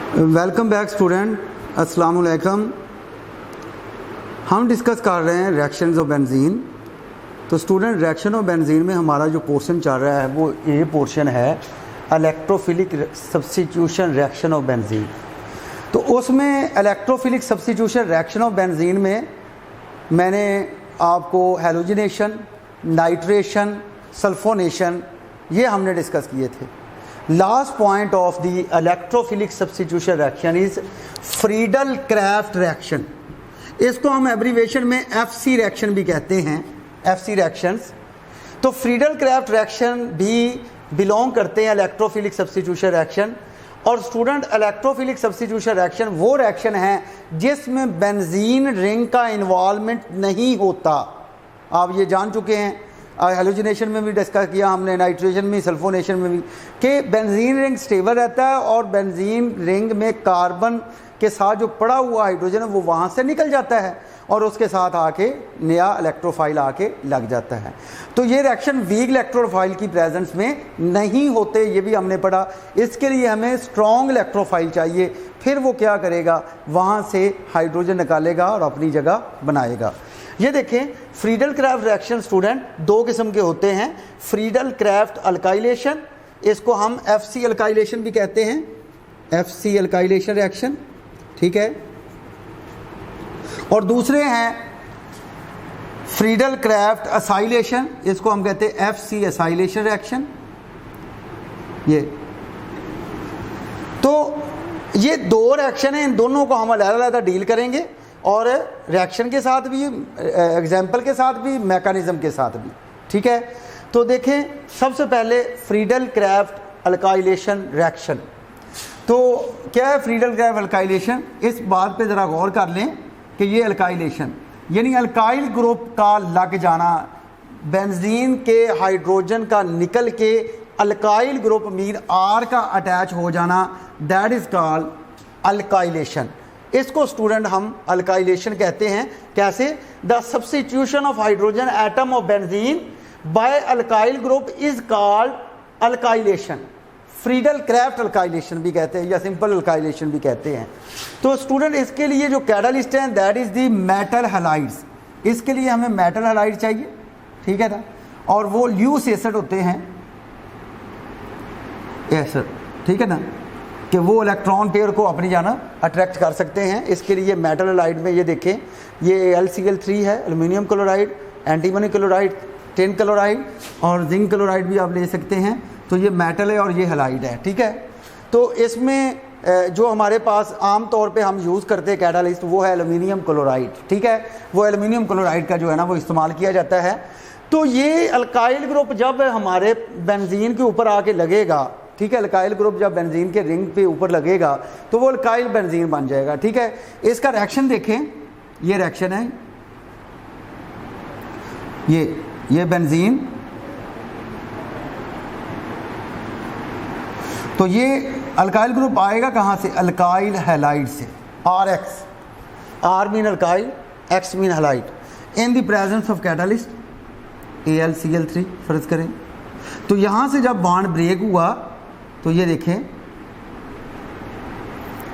Welcome back student, अस्सलाम वालेकुम। हम डिस्कस कर रहे हैं रिएक्शंस ऑफ बेंजीन। तो स्टूडेंट, रिएक्शन ऑफ बेंजीन में हमारा जो पोर्शन चल रहा है वो ये पोर्शन है electrophilic substitution reaction of benzene. तो उसमें electrophilic substitution reaction of benzene में मैंने आपको हैलोजिनेशन, नाइट्रेशन, सल्फोनेशन ये हमने डिस्कस किए थे। Last point of the electrophilic substitution reaction is Friedel Crafts reaction. इसको हम एब्रीवेशन में एफसी रिएक्शन भी कहते हैं, एफसी रिएक्शंस। तो फ्रीडल क्राफ्ट रिएक्शन भी बिलोंग करते हैं इलेक्ट्रोफिलिक सब्स्टिट्यूशन रिएक्शन। और स्टूडेंट, इलेक्ट्रोफिलिक सब्स्टिट्यूशन रिएक्शन वो रिएक्शन है जिसमें बेंजीन रिंग का इन्वॉल्वमेंट नहीं होता। आप ये जान चुके हैं, हैलोजिनेशन में भी डिस्कस किया हमने, नाइट्रेशन में, सल्फोनेशन में भी, कि बेंजीन रिंग स्टेबल रहता है और बेंजीन रिंग में कार्बन के साथ जो पड़ा हुआ हाइड्रोजन है वो वहाँ से निकल जाता है और उसके साथ आके नया इलेक्ट्रोफाइल आके लग जाता है। तो ये रिएक्शन वीक इलेक्ट्रोफाइल की प्रेजेंस में नहीं होते, ये भी हमने पढ़ा। इसके लिए हमें स्ट्रॉन्ग इलेक्ट्रोफाइल चाहिए, फिर वो क्या करेगा, वहाँ से हाइड्रोजन निकालेगा और अपनी जगह बनाएगा। ये देखें, फ्रीडल क्राफ्ट रिएक्शन स्टूडेंट दो किस्म के होते हैं। फ्रीडल क्राफ्ट अल्काइलेशन, इसको हम एफसी अल्काइलेशन भी कहते हैं, एफसी अल्काइलेशन रिएक्शन, ठीक है। और दूसरे हैं फ्रीडल क्राफ्ट असाइलेशन, इसको हम कहते हैं एफसी असाइलेशन रिएक्शन। ये तो ये दो रिएक्शन हैं, इन दोनों को हम अलग-अलग डील करेंगे और रिएक्शन के साथ भी, एग्जाम्पल के साथ भी, मैकेनिज्म के साथ भी, ठीक है। तो देखें, सबसे पहले फ्रीडल क्राफ्ट अल्काइलेशन रिएक्शन। तो क्या है फ्रीडल क्राफ्ट अल्काइलेशन? इस बात पे ज़रा गौर कर लें कि ये अल्काइलेशन यानी अल्काइल ग्रुप का लग जाना, बेंजीन के हाइड्रोजन का निकल के अल्काइल ग्रुप मीन आर का अटैच हो जाना, दैट इज़ कॉल्ड अल्काइलेशन। इसको स्टूडेंट हम अल्काइलेशन कहते हैं। कैसे? The substitution of hydrogen atom of benzene by alkyl group is called alkylation. Friedel Crafts alkylation भी कहते हैं या सिंपल अल्काइलेशन भी कहते हैं। तो स्टूडेंट, इसके लिए जो कैटालिस्ट हैं that is the metal halides. इसके लिए हमें मेटल हैलाइड चाहिए, ठीक है ना। और वो ल्यूस एसिड होते हैं, एसिड, ठीक है ना, कि वो इलेक्ट्रॉन पेयर को अपनी जाना अट्रैक्ट कर सकते हैं। इसके लिए मेटल हैलाइड में ये देखें, ये LCl3 है, aluminium chloride, antimony chloride, tin chloride और जिंक क्लोराइड भी आप ले सकते हैं। तो ये मेटल है और ये हैलाइड है, ठीक है। तो इसमें जो हमारे पास आम तौर पे हम यूज़ करते हैं कैटालिस्ट, वो है एल्युमिनियम क्लोराइड, ठीक है। वो एल्युमिनियम क्लोराइड का जो है ना वो इस्तेमाल किया जाता है। तो ये अल्काइल ग्रुप जब हमारे बेंजीन के ऊपर आके लगेगा, ठीक है, अल्काइल ग्रुप जब बेंजीन के रिंग पे ऊपर लगेगा तो वो अल्काइल बेंजीन बन जाएगा, ठीक है। इसका रिएक्शन देखें, ये रिएक्शन है, ये बेंजीन, तो ये अल्काइल ग्रुप आएगा कहाँ से? अल्काइल हैलाइड से, RX, R mean alkyl, X mean halide, in the presence of catalyst AlCl3 फर्ज करें। तो यहाँ से जब बॉन्ड ब्रेक हुआ तो ये देखें,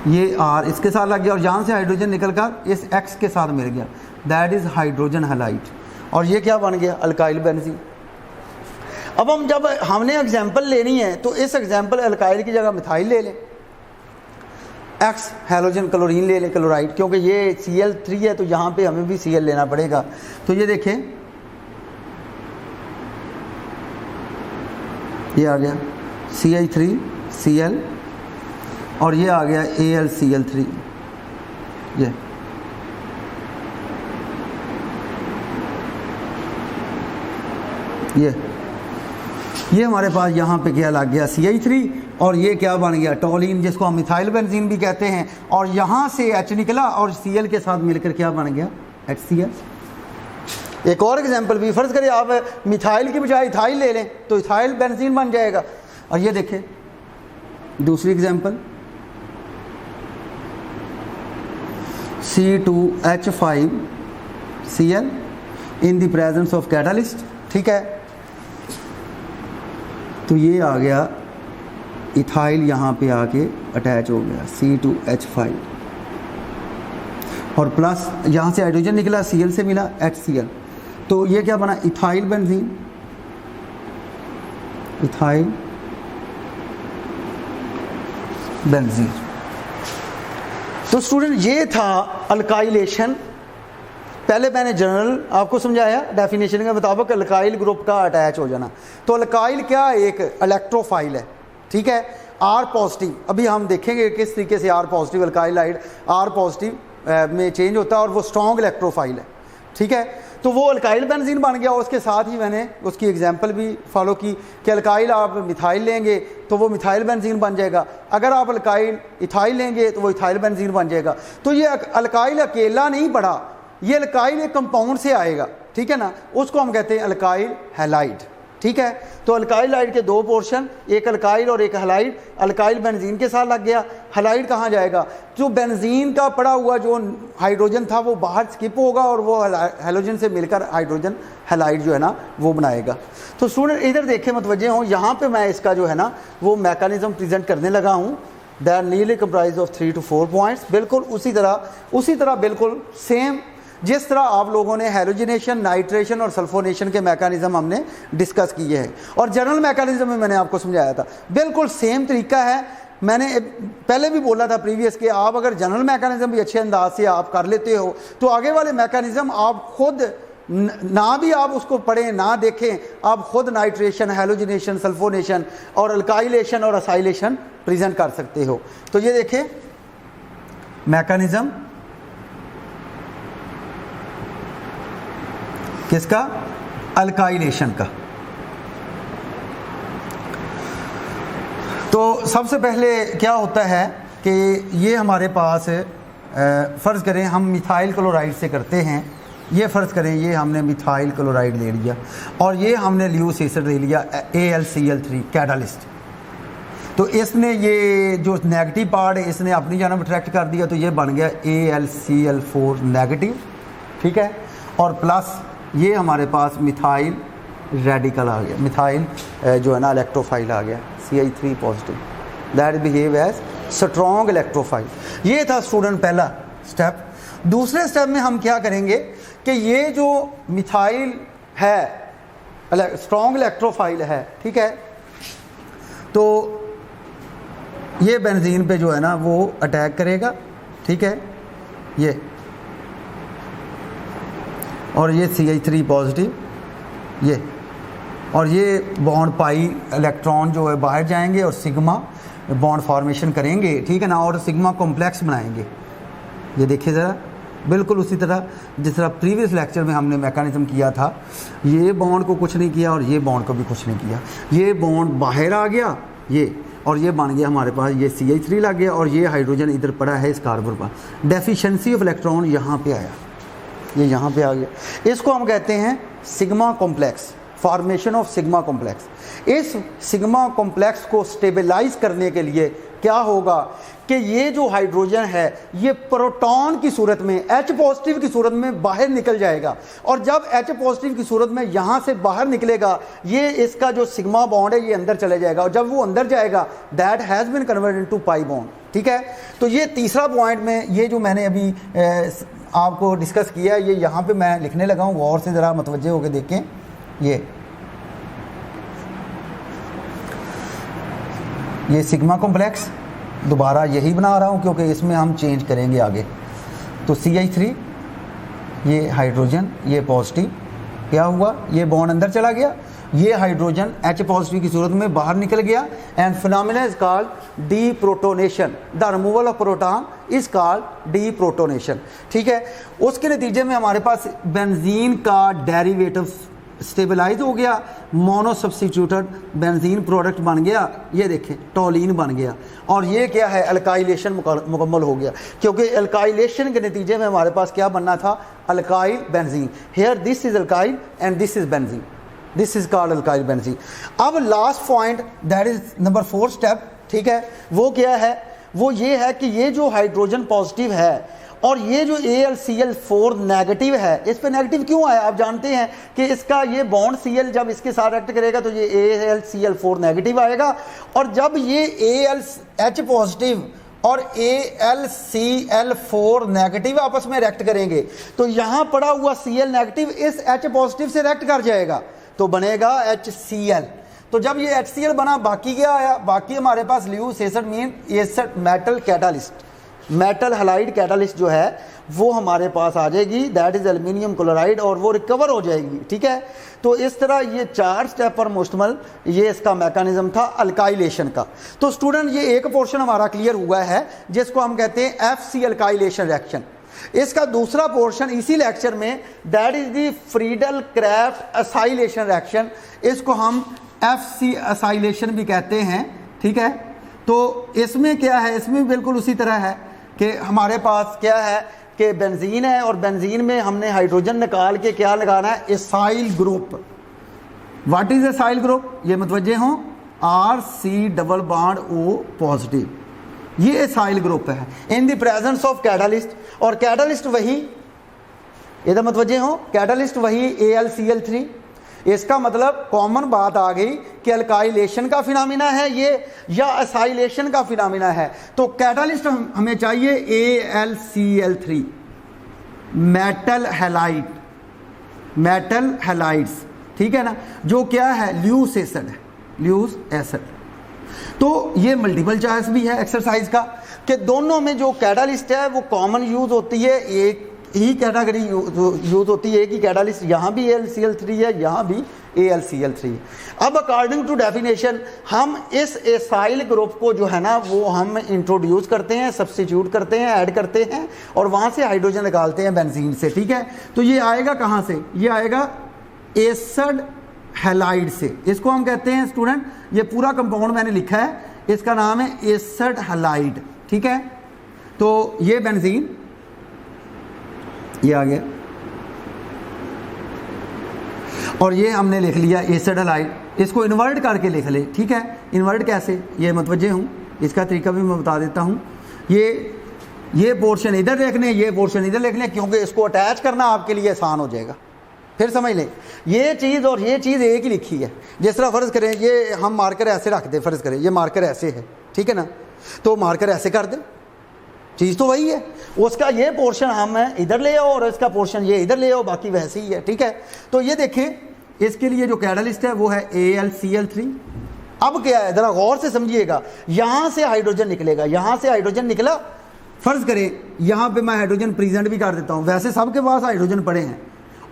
ये R इसके साथ लग गया और यहाँ से हाइड्रोजन निकलकर इस X के साथ मिल गया, दैट इज़ हाइड्रोजन हैलाइड। और ये क्या बन गया? Alkyl benzene. अब हम जब हमने एग्जाम्पल लेनी है तो इस एग्जाम्पल अल्काइल की जगह मिथाइल ले लें, X हैलोजन क्लोरीन ले लें, क्लोराइड, क्योंकि ये Cl3 है तो यहाँ पे हमें भी Cl लेना पड़ेगा। तो ये देखें, ये आ गया CH3Cl और ये आ गया AlCl3। ये हमारे पास यहाँ पे क्या लग गया? CH3, और ये क्या बन गया? टोलिन, जिसको हम मिथाइल बेंजीन भी कहते हैं। और यहाँ से H निकला और Cl के साथ मिलकर क्या बन गया? HCl। एक और एग्जांपल भी, फर्ज करिए आप मिथाइल की बजाय इथाइल ले लें तो इथाइल बेंजीन बन जाएगा। और ये देखें दूसरी example, C2H5Cl in the presence of catalyst, ठीक है। तो ये आ गया इथाइल यहाँ पे आके अटैच हो गया C2H5 और प्लस यहाँ से हाइड्रोजन निकला Cl से मिला HCl, तो ये क्या बना इथाइल बेंजीन, इथाइल बेंजीन। तो स्टूडेंट ये था अल्काइलेशन। पहले मैंने जनरल आपको समझाया डेफिनेशन के मुताबिक अल्काइल ग्रुप का अटैच हो जाना। तो अल्काइल क्या एक इलेक्ट्रोफाइल है, ठीक है, आर पॉजिटिव। अभी हम देखेंगे किस तरीके से R positive alkyl halide R positive में चेंज होता है और वो स्ट्रॉन्ग इलेक्ट्रोफाइल है, ठीक है। तो वो अल्काइल बेंजीन बन गया और उसके साथ ही मैंने उसकी एग्जांपल भी फॉलो की कि अल्काइल आप मिथाइल लेंगे तो वो मिथाइल बेंजीन बन जाएगा, अगर आप अल्काइल इथाइल लेंगे तो वो इथाइल बेंजीन बन जाएगा। तो ये अल्काइल अकेला नहीं बढ़ा, ये अल्काइल एक कंपाउंड से आएगा, ठीक है ना, उसको हम कहते हैं अल्काइल हैलाइड, ठीक है। तो अल्काइल हाइड के दो पोर्शन, एक अल्काइल और एक हैलाइड। अल्काइल बेंजीन के साथ लग गया, हैलाइड कहाँ जाएगा, जो बेंजीन का पड़ा हुआ जो हाइड्रोजन था वो बाहर स्किप होगा और वो हैलोजन से मिलकर हाइड्रोजन हैलाइड जो है ना वो बनाएगा। तो स्टूडेंट इधर देखें मतवज्जे हों, यहाँ पे मैं इसका जो है ना वो मैकेनिज्म प्रेजेंट करने लगा हूँ। They are nearly comprise of 3 to 4 points. बिल्कुल उसी तरह बिल्कुल सेम जिस तरह आप लोगों ने हैलोजिनेशन, नाइट्रेशन और सल्फोनेशन के मैकेनिज्म हमने डिस्कस किए हैं और जनरल मैकेनिज्म में मैंने आपको समझाया था, बिल्कुल सेम तरीका है। मैंने पहले भी बोला था प्रीवियस कि आप अगर जनरल मैकेनिज्म भी अच्छे अंदाज से आप कर लेते हो तो आगे वाले मैकेनिज्म आप खुद ना भी आप उसको पढ़ें ना देखें, आप खुद नाइट्रेशन, हैलोजिनेशन, सल्फोनेशन और अल्काइलेशन और असाइलेशन प्रेजेंट कर सकते हो। तो ये देखें मैकेनिज्म किसका, अल्काइलेशन का। तो सबसे पहले क्या होता है कि ये हमारे पास फ़र्ज़ करें हम मिथाइल क्लोराइड से करते हैं, ये फ़र्ज़ करें ये हमने मिथाइल क्लोराइड ले लिया और ये हमने ल्यूस एसिड ले लिया AlCl3 कैटालिस्ट। तो इसने ये जो नेगेटिव पार्ट है इसने अपनी जानब अट्रैक्ट कर दिया, तो ये बन गया AlCl4 नेगेटिव, ठीक है। और प्लस ये हमारे पास मिथाइल रेडिकल आ गया, मिथाइल जो है ना इलेक्ट्रोफाइल आ गया CH3 positive, that behave as strong electrophile. ये था स्टूडेंट पहला स्टेप। दूसरे स्टेप में हम क्या करेंगे कि ये जो मिथाइल है स्ट्रॉन्ग इलेक्ट्रोफाइल है, ठीक है, तो ये बेंजीन पे जो है ना वो अटैक करेगा, ठीक है, ये और ये CH3 पॉजिटिव ये, और ये बॉन्ड पाई इलेक्ट्रॉन जो है बाहर जाएंगे और सिग्मा बॉन्ड फॉर्मेशन करेंगे, ठीक है ना, और सिग्मा कॉम्प्लेक्स बनाएंगे। ये देखिए ज़रा बिल्कुल उसी तरह जिस तरह प्रीवियस लेक्चर में हमने मैकेनिज्म किया था, ये बॉन्ड को कुछ नहीं किया और ये बॉन्ड को भी कुछ नहीं किया, ये बॉन्ड बाहर आ गया ये, और ये बन गया हमारे पास ये CH3 लग गया और ये हाइड्रोजन इधर पड़ा है इस कार्बन पर, डेफिशिएंसी ऑफ इलेक्ट्रॉन यहाँ पे आया, ये यहाँ पे आ गया। इसको हम कहते हैं sigma complex, formation of sigma complex. इस सिग्मा कॉम्प्लेक्स को स्टेबलाइज करने के लिए क्या होगा कि ये जो हाइड्रोजन है ये प्रोटॉन की सूरत में, H पॉजिटिव की सूरत में बाहर निकल जाएगा, और जब H पॉजिटिव की सूरत में यहाँ से बाहर निकलेगा ये इसका जो सिग्मा बॉन्ड है ये अंदर चले जाएगा, और जब वो अंदर जाएगा that has been converted into pi bond, ठीक है। तो ये तीसरा पॉइंट में ये जो मैंने अभी आपको डिस्कस किया ये यहाँ पे मैं लिखने लगा हूँ, गौर से ज़रा मतवज्जे होकर देखें। ये सिग्मा कॉम्प्लेक्स दोबारा यही बना रहा हूँ क्योंकि इसमें हम चेंज करेंगे आगे। तो CH3 ये हाइड्रोजन ये पॉजिटिव, क्या हुआ ये बॉन्ड अंदर चला गया, ये हाइड्रोजन H पॉजिटिव की सूरत में बाहर निकल गया, and phenomena is called deprotonation, the removal of proton is called deprotonation, ठीक है। उसके नतीजे में हमारे पास बेंजीन का डेरिवेटिव स्टेबलाइज हो गया, मोनो सब्स्टिट्यूटेड बेंजीन प्रोडक्ट बन गया, ये देखें टोलिन बन गया, और ये क्या है अल्काइलेशन मुकम्मल हो गया, क्योंकि अल्काइलेशन के नतीजे में हमारे पास क्या बनना था alkyl benzene. Here this is alkyl and this is benzene, this is called alkyl benzene. अब last point that is number 4 step, ठीक है, वो क्या है, वो ये है कि ये जो हाइड्रोजन पॉजिटिव है और ये जो AlCl4 नेगेटिव है, इस पे नेगेटिव क्यों आया? आप जानते हैं कि इसका ये बॉन्ड Cl जब इसके साथ रिएक्ट करेगा तो ये AlCl4 नेगेटिव आएगा, और जब ये AlH पॉजिटिव और AlCl4 नेगेटिव आपस में रिएक्ट करेंगे तो यहाँ पड़ा हुआ Cl नेगेटिव इस H पॉजिटिव से रिएक्ट कर जाएगा तो बनेगा HCl। तो जब ये HCl बना, बाकी क्या आया? बाकी हमारे पास Lewis acid mean acid metal catalyst, metal halide catalyst जो है वो हमारे पास आ जाएगी, दैट इज एल्युमिनियम क्लोराइड, और वो रिकवर हो जाएगी। ठीक है, तो इस तरह ये 4 स्टेप पर मुश्तमल ये इसका मैकेनिज्म था अल्काइलेशन का। तो स्टूडेंट ये एक पोर्शन हमारा क्लियर हुआ है जिसको हम कहते हैं FC अल्काइलेशन रिएक्शन। इसका दूसरा पोर्शन इसी लेक्चर में, that is the Friedel Crafts acylation reaction, इसको हम FC असाइलेशन भी कहते हैं। ठीक है, तो इसमें क्या है? इसमें बिल्कुल उसी तरह है कि हमारे पास क्या है कि बेंजीन है, और बेंजीन में हमने हाइड्रोजन निकाल के क्या लगाना है? Acyl group. What is acyl group? ये मतवज्जे हों, RC double bond O positive, ये एसाइल ग्रुप है in the presence of catalyst. और कैटालिस्ट वही, इधर मतवज्जे हों, कैटालिस्ट वही AlCl3। इसका मतलब कॉमन बात आ गई कि अल्काइलेशन का फिनोमिना है ये या असाइलेशन का फिनोमिना है। तो कैटालिस्ट हमें चाहिए AlCl3 metal halide, metal halides. ठीक है ना, जो क्या है? ल्यूस एसिड है, ल्यूस एसिड। तो ये मल्टीपल चॉइस भी है एक्सरसाइज का कि दोनों में जो कैटालिस्ट है वो कॉमन यूज होती है, एक ही कैटेगरी यूज होती है कि कैटालिस्ट यहाँ भी AlCl3 है, यहाँ भी AlCl3 है। अब अकॉर्डिंग टू डेफिनेशन हम इस एसाइल ग्रुप को जो है ना वो हम इंट्रोड्यूस करते हैं, सब्स्टिट्यूट करते हैं, ऐड करते हैं, और वहाँ से हाइड्रोजन निकालते हैं बेंजीन से। ठीक है, तो ये आएगा कहाँ से? ये आएगा एसिड हैलाइड से। इसको हम कहते हैं स्टूडेंट, ये पूरा कंपाउंड मैंने लिखा है, इसका नाम है एसिड हैलाइड। ठीक है, तो ये बेंजीन ये आ गया, और ये हमने लिख लिया एसिड हैलाइड। इसको इन्वर्ट करके लिख ले। ठीक है, इन्वर्ट कैसे? ये मतवज्जे हूँ, इसका तरीका भी मैं बता देता हूँ। ये पोर्शन इधर लिखने, ये पोर्शन इधर लिखने, क्योंकि इसको अटैच करना आपके लिए आसान हो जाएगा। फिर समझ लें, ये चीज़ और ये चीज़ एक ही लिखी है। जिस तरह फ़र्ज़ करें ये हम मार्कर ऐसे रख दें, फ़र्ज़ करें ये मार्कर ऐसे है, ठीक है ना, तो मार्कर ऐसे कर दें, चीज़ तो वही है। उसका ये पोर्शन हम इधर ले आओ और इसका पोर्शन ये इधर ले आओ, बाकी वैसे ही है। ठीक है, तो ये देखें, इसके लिए जो कैटालिस्ट है वो है AlCl3। अब क्या है, ज़रा गौर से समझिएगा, यहाँ से हाइड्रोजन निकलेगा, यहाँ से हाइड्रोजन निकला, फ़र्ज़ करें यहाँ पे मैं हाइड्रोजन प्रेजेंट भी कर देता हूँ। वैसे सबके पास हाइड्रोजन पड़े हैं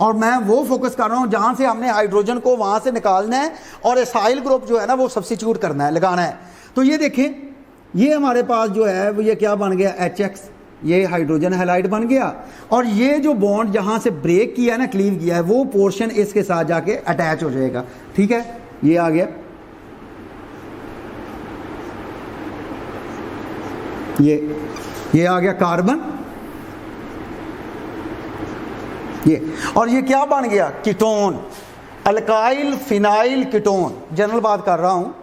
और मैं वो फोकस कर रहा हूँ जहाँ से हमने हाइड्रोजन को वहाँ से निकालना है और एसाइल ग्रुप जो है ना वो सब्स्टिट्यूट करना है, लगाना है। तो ये देखें, ये हमारे पास जो है वो ये क्या बन गया, HX, ये हाइड्रोजन हैलाइड बन गया, और ये जो बॉन्ड जहाँ से ब्रेक किया है ना, क्लीव किया है, वो पोर्शन इसके साथ जाके अटैच हो जाएगा। ठीक है, ये आ गया, ये आ गया कार्बन, ये, और ये क्या बन गया, ketone, alkyl phenyl ketone. General बात कर रहा हूँ,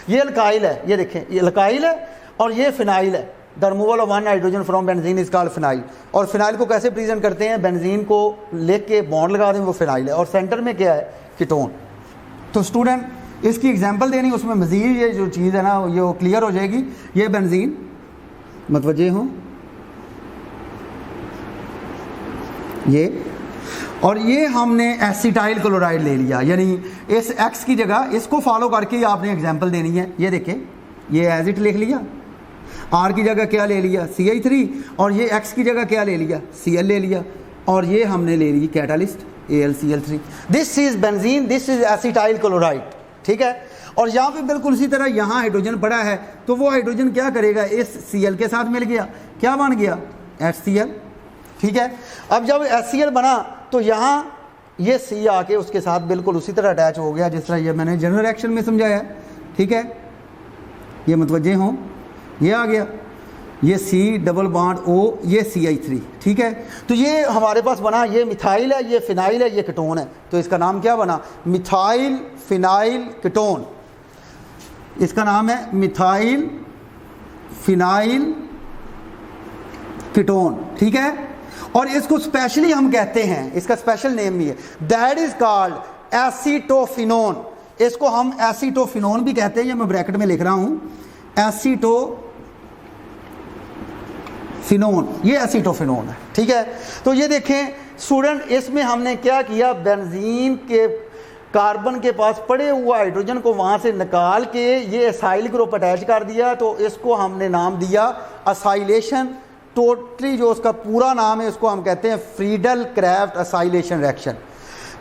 ये अल्काइल है, ये देखें, ये अल्काइल है और ये फिनाइल है। The removal of one hydrogen from benzene is called phenyl. और फिनाइल को कैसे प्रेजेंट करते हैं, बेंजीन को लेके के बॉन्ड लगा दें, वो फिनाइल है, और सेंटर में क्या है, कीटोन। तो स्टूडेंट इसकी एग्जांपल देनी, उसमें मज़ीद ये जो चीज़ है ना ये क्लियर हो जाएगी। ये बेंजीन मतवज्जे हों, ये, और ये हमने एसिटाइल क्लोराइड ले लिया, यानी इस X की जगह इसको फॉलो करके आपने एग्जांपल देनी है। ये देखें, ये एज इट लिख लिया, R की जगह क्या ले लिया, CH3, और ये X की जगह क्या ले लिया, Cl ले लिया, और ये हमने ले ली catalyst AlCl3। This is benzene, this is acetyl chloride. ठीक है, और यहाँ पे बिल्कुल इसी तरह यहाँ हाइड्रोजन पड़ा है, तो वो हाइड्रोजन क्या करेगा, इस Cl के साथ मिल गया, क्या बन गया, HCl। ठीक है, अब जब HCl बना तो यहाँ ये C आके उसके साथ बिल्कुल उसी तरह अटैच हो गया जिस तरह ये मैंने जनरल रिएक्शन में समझाया। ठीक है, ये मतवज्जे हों, ये आ गया, ये C डबल बॉन्ड O, ये CH3। ठीक है, तो ये हमारे पास बना, ये मिथाइल है, ये फिनाइल है, ये कीटोन है, तो इसका नाम क्या बना, मिथाइल फिनाइल कीटोन। इसका नाम है मिथाइल फिनाइल कीटोन, ठीक है। और इसको स्पेशली हम कहते हैं, इसका स्पेशल नेम भी है, दैट इज कॉल्ड एसीटोफिनोन। इसको हम एसीटोफिनोन भी कहते हैं, ये मैं ब्रैकेट में लिख रहा हूं, एसीटोफिनोन, ये एसीटोफिनोन है, ठीक है। तो ये देखें स्टूडेंट, इसमें हमने क्या किया, बेंजीन के कार्बन के पास पड़े हुआ हाइड्रोजन को वहां से निकाल के ये असाइल ग्रुप अटैच कर दिया, तो इसको हमने नाम दिया असाइलेशन। टोटली जो उसका पूरा नाम है उसको हम कहते हैं फ्रीडल क्राफ्ट असाइलेशन रिएक्शन।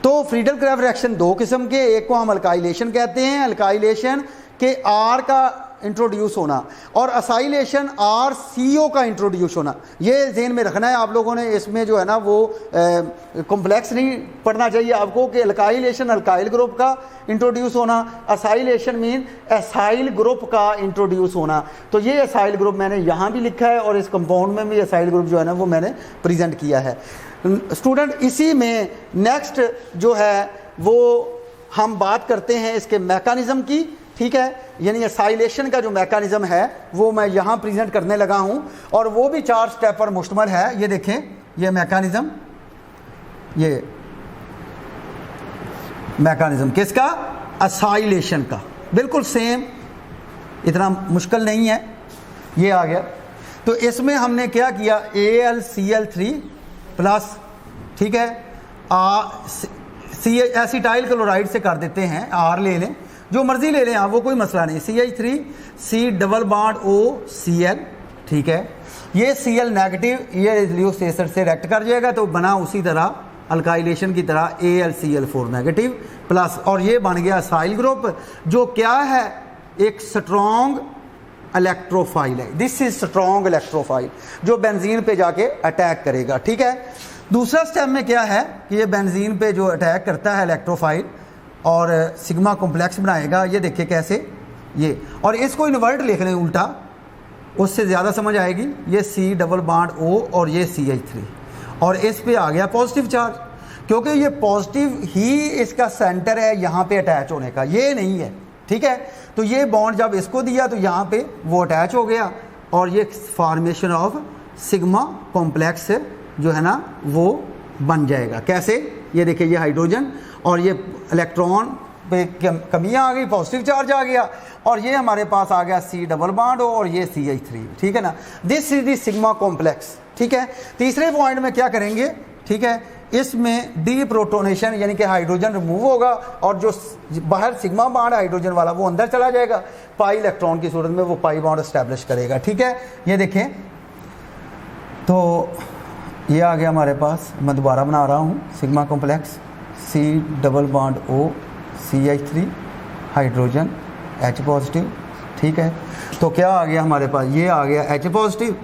तो फ्रीडल क्राफ्ट रिएक्शन दो किस्म के, एक को हम अल्काइलेशन कहते हैं, अल्काइलेशन के आर का इंट्रोड्यूस होना, और असाइलेशन आर CO का इंट्रोड्यूस होना। ये ज़हन में रखना है आप लोगों ने, इसमें जो है ना वो कॉम्प्लेक्स नहीं पढ़ना चाहिए आपको कि अल्काइलेशन अल्काइल ग्रुप का इंट्रोड्यूस होना, असाइलेशन मीन एसाइल ग्रुप का इंट्रोड्यूस होना। तो ये एसाइल ग्रुप मैंने यहाँ भी लिखा है और इस कंपाउंड में भी एसाइल ग्रुप जो है ना वो मैंने प्रेजेंट किया है। स्टूडेंट इसी में नेक्स्ट जो है वो हम बात करते हैं इसके मैकेनिज्म की, ठीक है। यानी असाइलेशन का जो मैकेनिज्म है वो मैं यहाँ प्रेजेंट करने लगा हूँ, और वो भी 4 स्टेप पर मुश्तमल है। ये देखें, ये मैकेनिज्म, ये मैकेनिज्म किसका, असाइलेशन का, बिल्कुल सेम, इतना मुश्किल नहीं है। ये आ गया, तो इसमें हमने क्या किया, AlCl3 प्लस, ठीक है, एसिटाइल क्लोराइड से कर देते हैं, R ले लें, जो मर्जी ले लें आप, वो कोई मसला नहीं, CH3 C double bond OCl, ठीक है। ये Cl नेगेटिव, ये रिड्यूस एसिड से रिएक्ट कर जाएगा, तो बना उसी तरह अल्काइलेशन की तरह AlCl4 नेगेटिव प्लस, और ये बन गया असाइल ग्रुप, जो क्या है, एक स्ट्रॉन्ग इलेक्ट्रोफाइल है। दिस इज स्ट्रॉन्ग इलेक्ट्रोफाइल जो बेंजीन पे जाके अटैक करेगा, ठीक है। दूसरा स्टेप में क्या है कि ये बेंजीन पे जो अटैक करता है इलेक्ट्रोफाइल और सिग्मा कॉम्प्लेक्स बनाएगा, ये देखिए कैसे, ये, और इसको इन्वर्ट लिख लें उल्टा, उससे ज़्यादा समझ आएगी। ये C डबल बॉन्ड O और ये CH3, और इस पे आ गया पॉजिटिव चार्ज, क्योंकि ये पॉजिटिव ही इसका सेंटर है यहाँ पे अटैच होने का, ये नहीं है, ठीक है। तो ये बॉन्ड जब इसको दिया तो यहाँ पे वो अटैच हो गया, और ये फॉर्मेशन ऑफ सिग्मा कॉम्प्लेक्स जो है ना वो बन जाएगा। कैसे, ये देखिए, ये हाइड्रोजन और ये इलेक्ट्रॉन पे कमियाँ आ गई, पॉजिटिव चार्ज आ गया, और ये हमारे पास आ गया C डबल बॉन्ड और ये CH3, ठीक है ना। This is the sigma complex, ठीक है। तीसरे पॉइंट में क्या करेंगे, ठीक है, इसमें डीप्रोटोनेशन यानी कि हाइड्रोजन रिमूव होगा, और जो बाहर सिग्मा बॉन्ड हाइड्रोजन वाला वो अंदर चला जाएगा, पाई इलेक्ट्रॉन की सूरत में वो पाई बॉन्ड एस्टेब्लिश करेगा, ठीक है। ये देखें, तो ये आ गया हमारे पास, मैं दोबारा बना रहा हूँ, sigma complex C double bond O CH3 hydrogen H positive, ठीक है। तो क्या आ गया हमारे पास, ये आ गया H पॉजिटिव,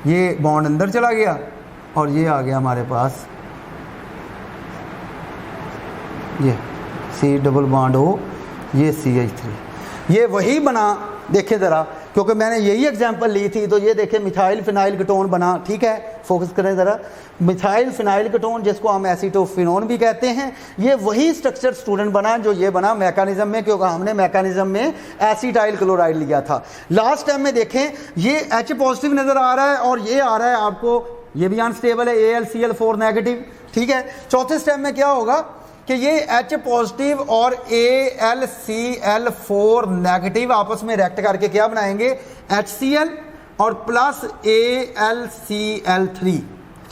ये बॉन्ड अंदर चला गया, और ये आ गया हमारे पास ये C डबल बॉन्ड O, ये CH3, ये वही बना। देखें ज़रा, क्योंकि मैंने यही एग्जांपल ली थी, तो ये देखें मिथाइल फिनाइल कीटोन बना, ठीक है। फोकस करें ज़रा, मिथाइल फिनाइल कीटोन जिसको हम एसीटोफिनोन भी कहते हैं, ये वही स्ट्रक्चर स्टूडेंट बना जो ये बना मैकेनिज्म में, क्योंकि हमने मैकेनिज्म में एसिटाइल क्लोराइड लिया था। लास्ट टाइम में देखें, ये H पॉजिटिव नज़र आ रहा है, और ये आ रहा है आपको, ये भी अनस्टेबल है, AlCl4 नेगेटिव, ठीक है। चौथे स्टेप में क्या होगा कि ये H पॉजिटिव और AlCl4 नेगेटिव आपस में रिएक्ट करके क्या बनाएंगे, HCl और प्लस AlCl3,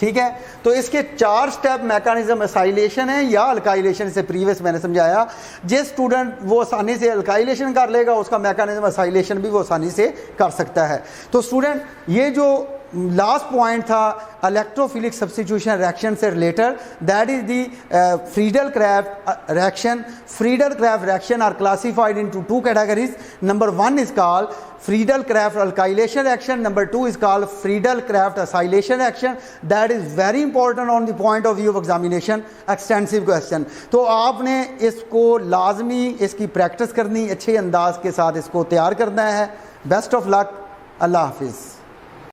ठीक है। तो इसके 4 स्टेप मैकेनिज्म असाइलेशन है या अल्काइलेशन से प्रीवियस मैंने समझाया। जिस स्टूडेंट वो आसानी से अल्काइलेशन कर लेगा, उसका मैकेनिज्म असाइलेशन भी वो आसानी से कर सकता है। तो स्टूडेंट, ये जो लास्ट पॉइंट था इलेक्ट्रोफिलिक सब्स्टिट्यूशन रिएक्शन से related, that is the Friedel Crafts reaction. Friedel Crafts reaction are classified into 2 categories. Number 1 is called Friedel Crafts alkylation reaction, number 2 is called Friedel Crafts acylation reaction. That is very important on the point of view of examination, extensive question. तो आपने इसको लाजमी इसकी practice करनी, अच्छे अंदाज के साथ इसको तैयार करना है। बेस्ट ऑफ लक, अल्लाह हाफिज़।